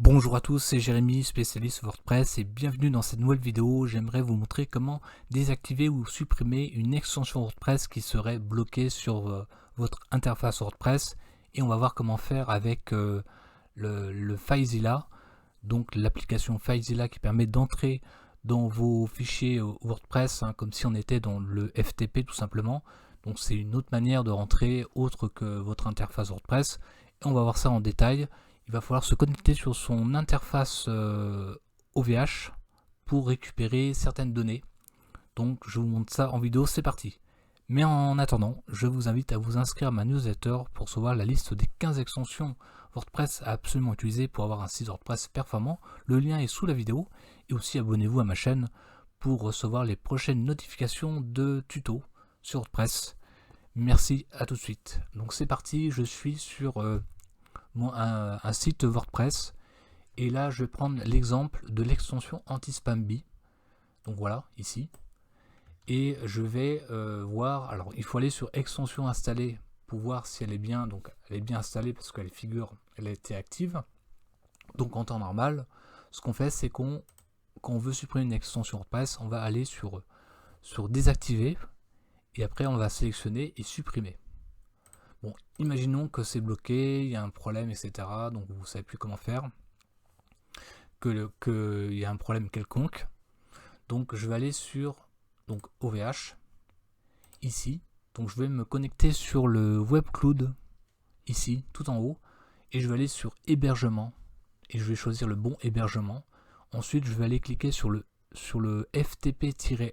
Bonjour à tous, c'est Jérémy, spécialiste WordPress et bienvenue dans cette nouvelle vidéo. J'aimerais vous montrer comment désactiver ou supprimer une extension WordPress qui serait bloquée sur votre interface WordPress, et on va voir comment faire avec le FileZilla, donc l'application FileZilla qui permet d'entrer dans vos fichiers WordPress, comme si on était dans le FTP tout simplement. Donc c'est une autre manière de rentrer autre que votre interface WordPress, et on va voir ça en détail. Il va falloir se connecter sur son interface OVH pour récupérer certaines données. Donc je vous montre ça en vidéo, c'est parti. Mais en attendant, je vous invite à vous inscrire à ma newsletter pour recevoir la liste des 15 extensions WordPress à absolument utiliser pour avoir un site WordPress performant. Le lien est sous la vidéo, et aussi abonnez-vous à ma chaîne pour recevoir les prochaines notifications de tutos sur WordPress. Merci, à tout de suite. Donc c'est parti, je suis sur un site WordPress, et là je vais prendre l'exemple de l'extension anti-spamby. Donc voilà, ici, et je vais voir. Alors il faut aller sur extension installée pour voir si elle est bien. Donc elle est bien installée parce qu'elle figure, elle a été active. Donc en temps normal, ce qu'on fait, c'est quand on veut supprimer une extension WordPress, on va aller sur désactiver, et après on va sélectionner et supprimer. Bon, imaginons que c'est bloqué, il y a un problème, etc. Donc vous ne savez plus comment faire, qu'il y a un problème quelconque. Donc je vais aller sur OVH, ici. Donc je vais me connecter sur le web cloud, ici, tout en haut. Et je vais aller sur hébergement, et je vais choisir le bon hébergement. Ensuite, je vais aller cliquer sur le FTP-SSH.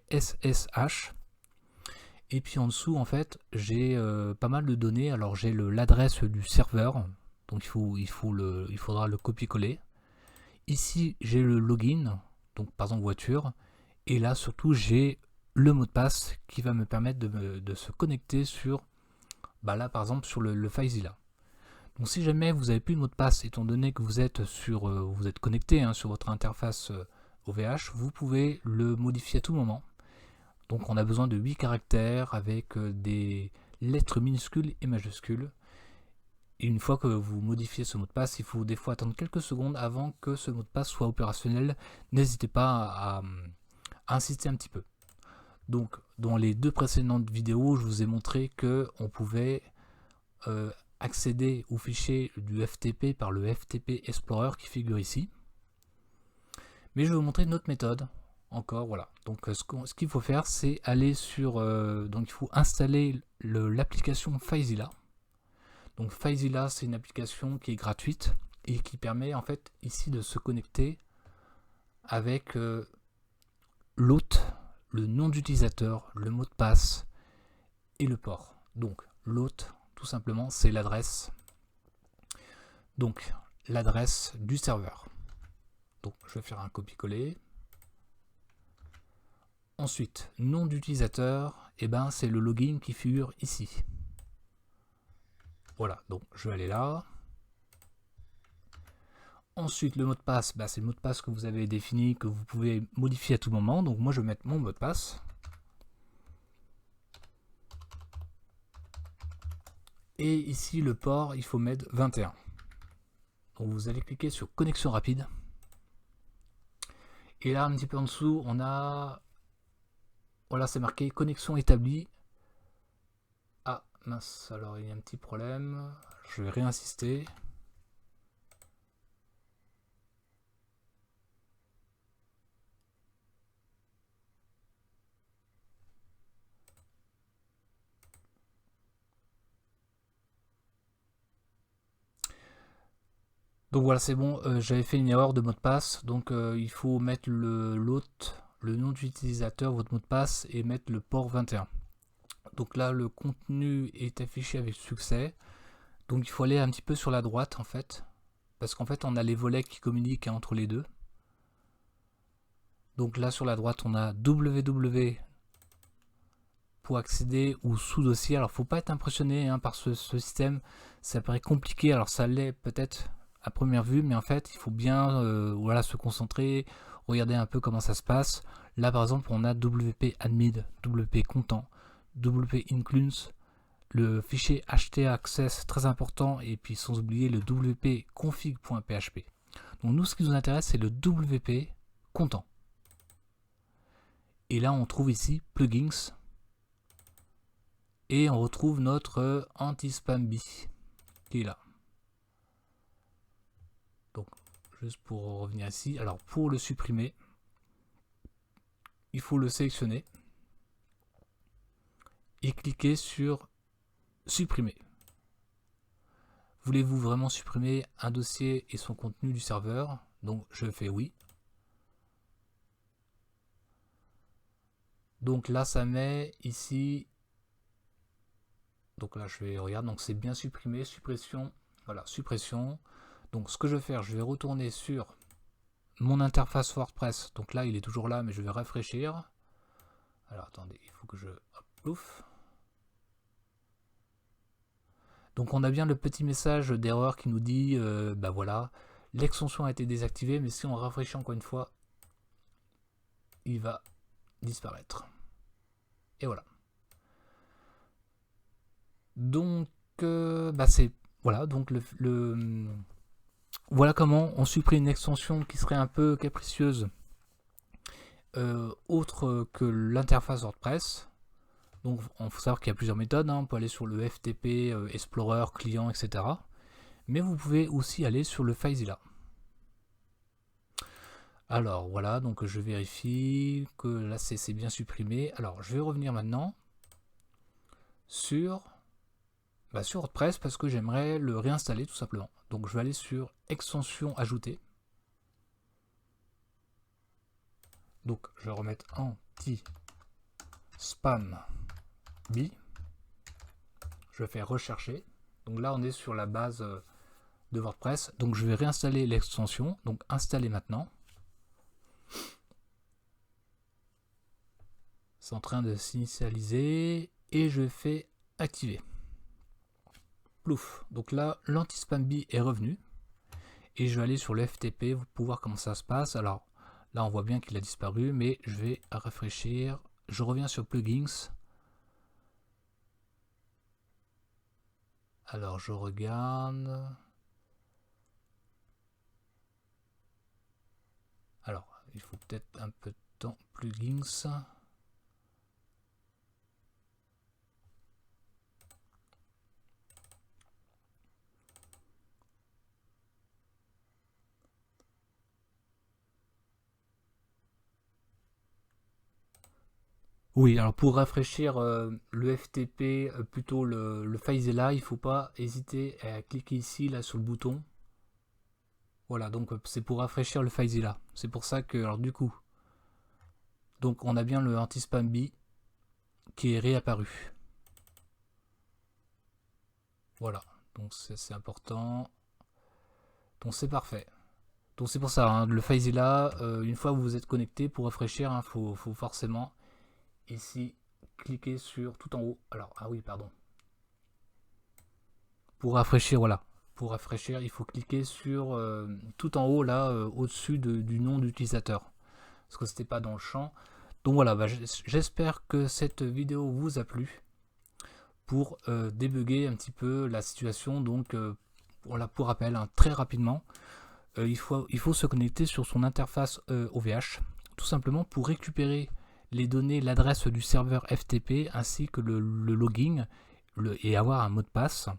Et puis en dessous, en fait, j'ai pas mal de données. Alors j'ai l'adresse du serveur, donc il faudra le copier-coller. Ici, j'ai le login, donc par exemple voiture. Et là, surtout, j'ai le mot de passe qui va me permettre de se connecter sur, là par exemple, sur le FileZilla. Donc si jamais vous n'avez plus de mot de passe, étant donné que vous êtes connecté sur votre interface OVH, vous pouvez le modifier à tout moment. Donc on a besoin de 8 caractères avec des lettres minuscules et majuscules. Et une fois que vous modifiez ce mot de passe, il faut des fois attendre quelques secondes avant que ce mot de passe soit opérationnel. N'hésitez pas à insister un petit peu. Donc dans les deux précédentes vidéos, je vous ai montré qu'on pouvait accéder aux fichiers du FTP par le FTP Explorer qui figure ici. Mais je vais vous montrer une autre méthode. Encore, voilà. Donc ce qu'il faut faire, c'est aller sur donc il faut installer l'application FileZilla. Donc FileZilla, c'est une application qui est gratuite et qui permet en fait ici de se connecter avec l'hôte, le nom d'utilisateur, le mot de passe et le port. Donc l'hôte, tout simplement, c'est l'adresse. Donc l'adresse du serveur. Donc je vais faire un copier-coller. Ensuite, nom d'utilisateur, c'est le login qui figure ici. Voilà, donc je vais aller là. Ensuite, le mot de passe, c'est le mot de passe que vous avez défini, que vous pouvez modifier à tout moment. Donc moi, je vais mettre mon mot de passe. Et ici, le port, il faut mettre 21. Donc vous allez cliquer sur connexion rapide. Et là, un petit peu en dessous, on a... Voilà, c'est marqué connexion établie. Ah, mince, alors il y a un petit problème. Je vais réinsister. Donc voilà, c'est bon, j'avais fait une erreur de mot de passe. Donc il faut mettre l'hôte, le nom d'utilisateur, votre mot de passe, et mettre le port 21. Donc là, le contenu est affiché avec succès. Donc il faut aller un petit peu sur la droite en fait, parce qu'en fait on a les volets qui communiquent entre les deux. Donc là sur la droite on a www pour accéder ou sous-dossier. Alors faut pas être impressionné par ce système, ça paraît compliqué. Alors ça l'est peut-être à première vue, mais en fait il faut bien se concentrer, regarder un peu comment ça se passe. Là par exemple on a wp admin, wp content, wp includes, le fichier htaccess très important, et puis sans oublier le wp config.php. Donc nous, ce qui nous intéresse, c'est le WP content. Et là, on trouve ici plugins. Et on retrouve notre anti-spam bee qui est là. Donc, juste pour revenir ici. Alors, pour le supprimer, il faut le sélectionner et cliquer sur supprimer. Voulez-vous vraiment supprimer un dossier et son contenu du serveur? Donc, je fais oui. Donc là, ça met ici. Donc là, je vais regarder. Donc c'est bien supprimé, suppression. Voilà, suppression. Donc ce que je vais faire, je vais retourner sur mon interface WordPress. Donc là, il est toujours là, mais je vais rafraîchir. Alors attendez, il faut que je... Hop, plouf. Donc on a bien le petit message d'erreur qui nous dit, bah voilà, l'extension a été désactivée, mais si on rafraîchit encore une fois, il va disparaître. Et voilà. Donc, bah c'est voilà, donc voilà comment on supprime une extension qui serait un peu capricieuse, autre que l'interface WordPress. Donc, il faut savoir qu'il y a plusieurs méthodes. On peut aller sur le FTP, Explorer, client, etc. Mais vous pouvez aussi aller sur le FileZilla. Alors voilà, donc je vérifie que là c'est bien supprimé. Alors je vais revenir maintenant sur WordPress parce que j'aimerais le réinstaller tout simplement. Donc je vais aller sur extension ajoutée. Donc je vais remettre anti-spam bee. Je vais faire rechercher. Donc là on est sur la base de WordPress. Donc je vais réinstaller l'extension. Donc installer maintenant. C'est en train de s'initialiser et je fais activer. Plouf. Donc là, l'anti-spam bee est revenu et je vais aller sur le FTP pour voir comment ça se passe. Alors là, on voit bien qu'il a disparu, mais je vais rafraîchir. Je reviens sur plugins. Alors je regarde. Alors, il faut peut-être un peu de temps. Plugins. Oui, alors pour rafraîchir le FTP, plutôt le FileZilla, il ne faut pas hésiter à cliquer ici, là, sur le bouton. Voilà, donc c'est pour rafraîchir le FileZilla. C'est pour ça que, alors du coup, donc on a bien le anti-spam bee qui est réapparu. Voilà, donc c'est important. Donc c'est parfait. Donc c'est pour ça, hein, le FileZilla, une fois que vous êtes connecté, pour rafraîchir, il faut forcément ici cliquer sur tout en haut. Alors, ah oui, pardon. Pour rafraîchir, voilà. Pour rafraîchir, il faut cliquer sur tout en haut, là, au-dessus du nom d'utilisateur. Parce que c'était pas dans le champ. Donc voilà, bah, j'espère que cette vidéo vous a plu pour débugger un petit peu la situation. Donc voilà, pour rappel, hein, très rapidement, il faut se connecter sur son interface OVH, tout simplement pour récupérer les données, l'adresse du serveur FTP ainsi que le login et avoir un mot de passe.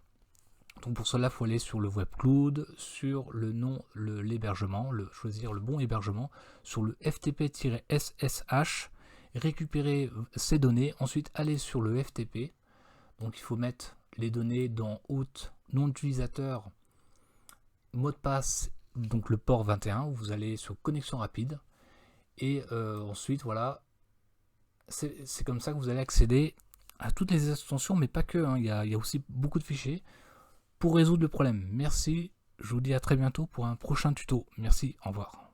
Donc pour cela, il faut aller sur le web cloud, sur le nom, l'hébergement, choisir le bon hébergement, sur le FTP-SSH, récupérer ces données, ensuite aller sur le FTP. Donc il faut mettre les données dans hôte, nom d'utilisateur, mot de passe, donc le port 21, où vous allez sur connexion rapide. Et ensuite, voilà, c'est comme ça que vous allez accéder à toutes les extensions, mais pas que, hein, il y a aussi beaucoup de fichiers pour résoudre le problème. Merci, je vous dis à très bientôt pour un prochain tuto. Merci, au revoir.